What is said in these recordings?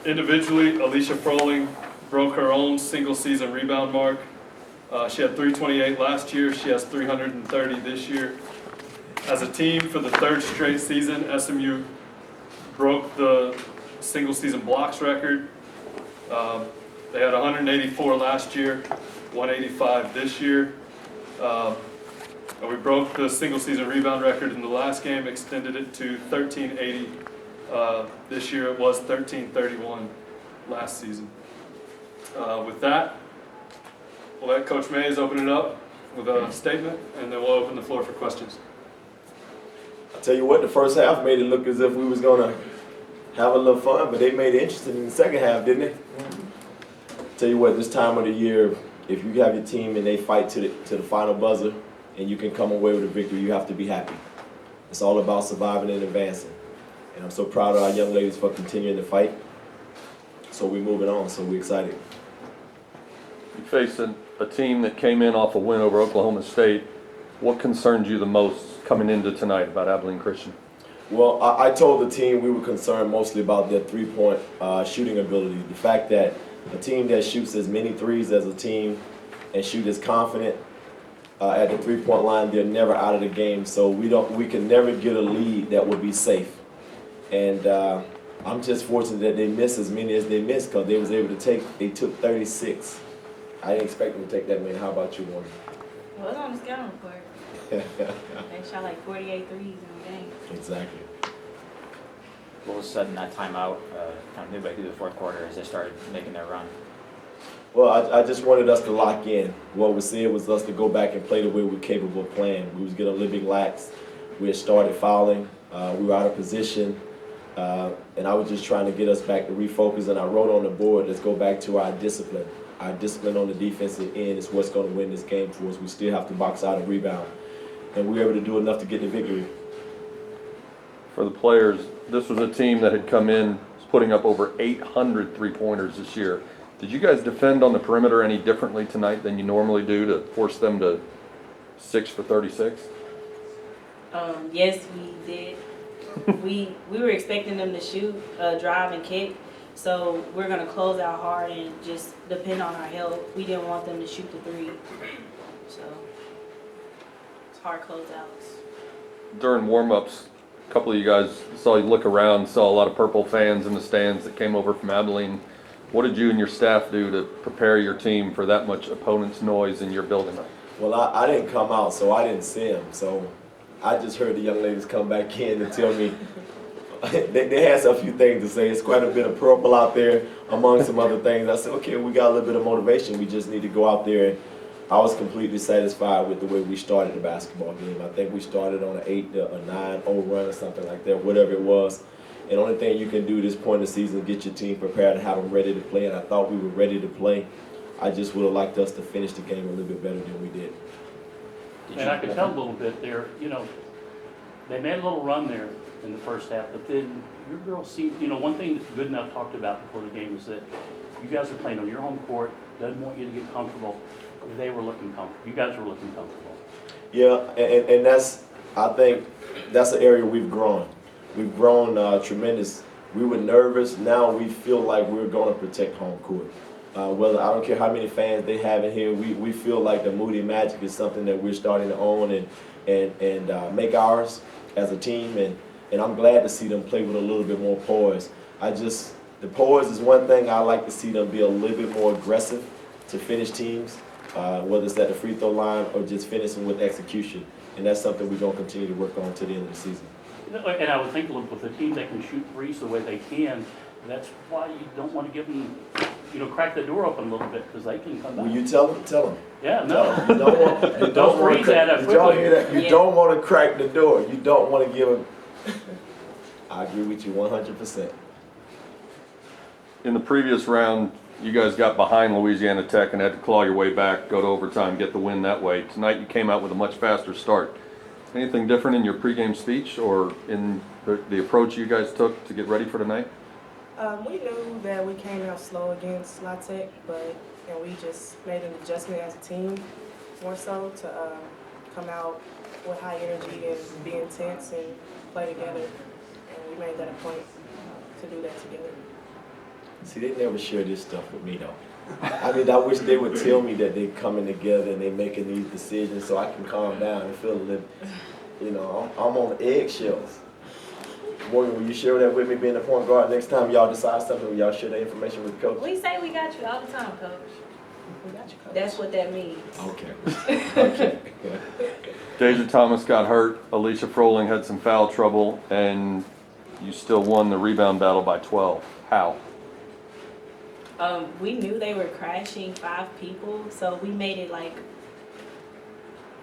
Individually, Alicia Froling broke her own single-season rebound mark. She had 328 last year. She has 330 this year. As a team, for the third straight season, SMU broke the single-season blocks record. They had 184 last year, 185 this year. And we broke the single-season rebound record in the last game, extended it to 1380 this year. It was 1331 last season. With that, we'll let Coach Mays open it up with a statement, and then we'll open the floor for questions. I'll tell you what, the first half made it look as if we was going to have a little fun, but they made it interesting in the second half, didn't they? Tell you what, this time of the year, if you have your team and they fight to the final buzzer and you can come away with a victory, you have to be happy. It's all about surviving and advancing. And I'm so proud of our young ladies for continuing to fight. So we're moving on, so we're excited. You faced a team that came in off a win over Oklahoma State. What concerned you the most coming into tonight about Abilene Christian? Well, I told the team we were concerned mostly about their three-point shooting ability. The fact that a team that shoots as many threes as a team and shoot as confident at the three-point line, they're never out of the game. So we can never get a lead that will be safe. And I'm just fortunate that they missed as many as they missed because they was able to they took 36. I didn't expect them to take that many. How about you, Warren? Well, it's on the scouting report. They shot like 48 threes in the game. Exactly. All of a sudden, that timeout, kind of midway through the fourth quarter, as they started making their run? Well, I just wanted us to lock in. What was said was us to go back and play the way we're capable of playing. We was getting a little bit lax. We had started fouling. We were out of position. And I was just trying to get us back to refocus. And I wrote on the board, let's go back to our discipline. Our discipline on the defensive end is what's going to win this game for us. We still have to box out and rebound. And we were able to do enough to get the victory. For the players, this was a team that had come in putting up over 800 three-pointers this year. Did you guys defend on the perimeter any differently tonight than you normally do to force them to 6 for 36? Yes, we did. we were expecting them to shoot, drive, and kick. So we're going to close out hard and just depend on our help. We didn't want them to shoot the three. So it's hard closeouts. During warm-ups, a couple of you guys saw you look around, saw a lot of Purple fans in the stands that came over from Abilene. What did you and your staff do to prepare your team for that much opponent's noise in your building? Well, I didn't come out, so I didn't see them. So I just heard the young ladies come back in and tell me they had a few things to say. It's quite a bit of purple out there among some other things. I said, okay, we got a little bit of motivation. We just need to go out there. And I was completely satisfied with the way we started the basketball game. I think we started on an 8 or 9-0 run or something like that, whatever it was. And the only thing you can do this point in the season is get your team prepared and have them ready to play. And I thought we were ready to play. I just would have liked us to finish the game a little bit better than we did. And I could tell a little bit there, they made a little run there in the first half, but then your girls seem, one thing that Goodenough talked about before the game was that you guys are playing on your home court, doesn't want you to get comfortable. They were looking comfortable. You guys were looking comfortable. Yeah, and I think that's an area we've grown. We've grown tremendous. We were nervous. Now we feel like we're going to protect home court. Whether I don't care how many fans they have in here, we feel like the Moody Magic is something that we're starting to own and make ours as a team. And I'm glad to see them play with a little bit more poise. The poise is one thing. I like to see them be a little bit more aggressive to finish teams, whether it's at the free throw line or just finishing with execution. And that's something we're going to continue to work on to the end of the season. And I would think, look, with a team that can shoot threes the way they can, that's why you don't want to give them, crack the door open a little bit because they can come back. Will you tell them? Tell them. Yeah, no. You don't want to crack. Did y'all hear that? You don't want to crack the door. You don't want to give them. I agree with you 100%. In the previous round, you guys got behind Louisiana Tech and had to claw your way back, go to overtime, get the win that way. Tonight you came out with a much faster start. Anything different in your pregame speech or in the approach you guys took to get ready for tonight? We knew that we came out slow against La Tech, and we just made an adjustment as a team, more so to come out with high energy and be intense and play together. And we made that a point to do that together. See, they never share this stuff with me though. I mean, I wish they would tell me that they're coming together and they're making these decisions so I can calm down and feel a little, you know, I'm on eggshells. Morgan, will you share that with me being the point guard next time y'all decide something? Will y'all share that information with the coach? We say we got you all the time, coach. We got you, coach. That's what that means. Okay. Okay. Dai'ja Thomas got hurt, Alicia Froling had some foul trouble, and you still won the rebound battle by 12. How? We knew they were crashing 5 people, so we made it like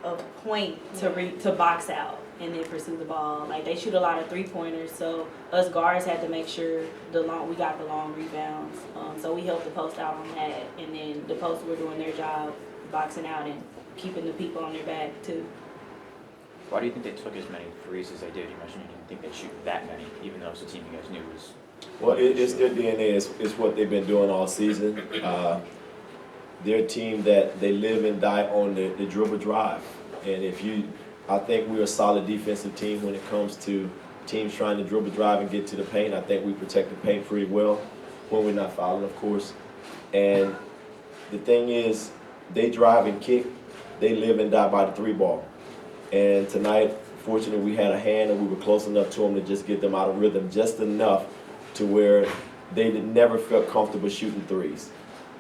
a point to box out and then pursue the ball. Like they shoot a lot of 3-pointers, so us guards had to make sure we got the long rebounds. So we helped the post out on that, and then the posts were doing their job boxing out and keeping the people on their back too. Why do you think they took as many threes as they did? You mentioned you didn't think they'd shoot that many, even though it's a team you guys knew was. Well, it's their DNA. It's what they've been doing all season. They're a team that they live and die on the dribble drive. And I think we're a solid defensive team when it comes to teams trying to dribble drive and get to the paint. I think we protect the paint pretty well when we're not fouling, of course. And the thing is, they drive and kick. They live and die by the 3-ball. And tonight, fortunately, we had a hand and we were close enough to them to just get them out of rhythm just enough to where they never felt comfortable shooting threes.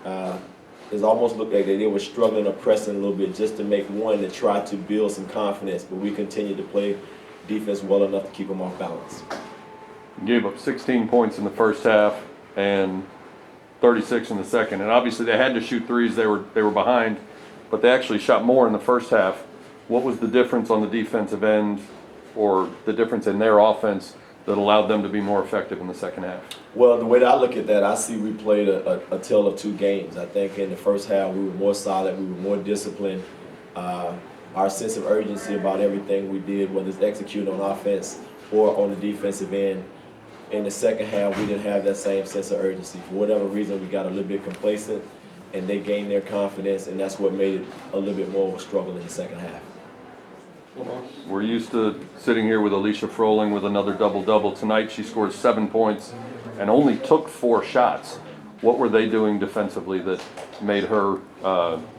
It almost looked like they were struggling or pressing a little bit just to make one to try to build some confidence, but we continued to play defense well enough to keep them off balance. You gave up 16 points in the first half and 36 in the second, and obviously they had to shoot threes. They were behind, but they actually shot more in the first half. What was the difference on the defensive end, or the difference in their offense that allowed them to be more effective in the second half? Well, the way that I look at that, I see we played a tale of 2 games. I think in the first half we were more solid, we were more disciplined. Our sense of urgency about everything we did, whether it's executing on offense or on the defensive end. In the second half, we didn't have that same sense of urgency. For whatever reason, we got a little bit complacent, and they gained their confidence, and that's what made it a little bit more of a struggle in the second half. We're used to sitting here with Alicia Froling with another double-double. Tonight she scored 7 points and only took 4 shots. What were they doing defensively that made her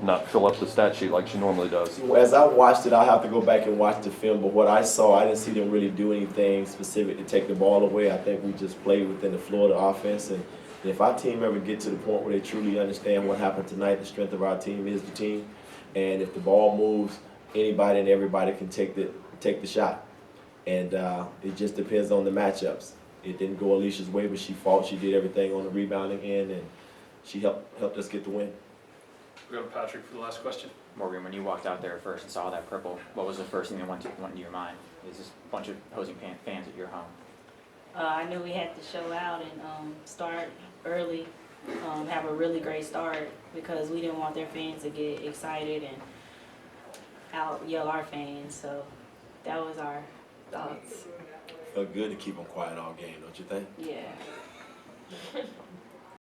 not fill up the stat sheet like she normally does? As I watched it, I have to go back and watch the film, but what I saw, I didn't see them really do anything specific to take the ball away. I think we just played within the flow of the offense, and if our team ever get to the point where they truly understand what happened tonight, the strength of our team is the team, and if the ball moves, anybody and everybody can take the shot, and it just depends on the matchups. It didn't go Alicia's way, but she fought. She did everything on the rebounding end, and she helped us get the win. We go to Patrick for the last question. Morgan, when you walked out there first and saw that purple, what was the first thing that went into your mind? Is this a bunch of opposing fans at your home? I knew we had to show out and start early, have a really great start, because we didn't want their fans to get excited and out yell our fans. So that was our thoughts. Felt good to keep them quiet all game, don't you think? Yeah.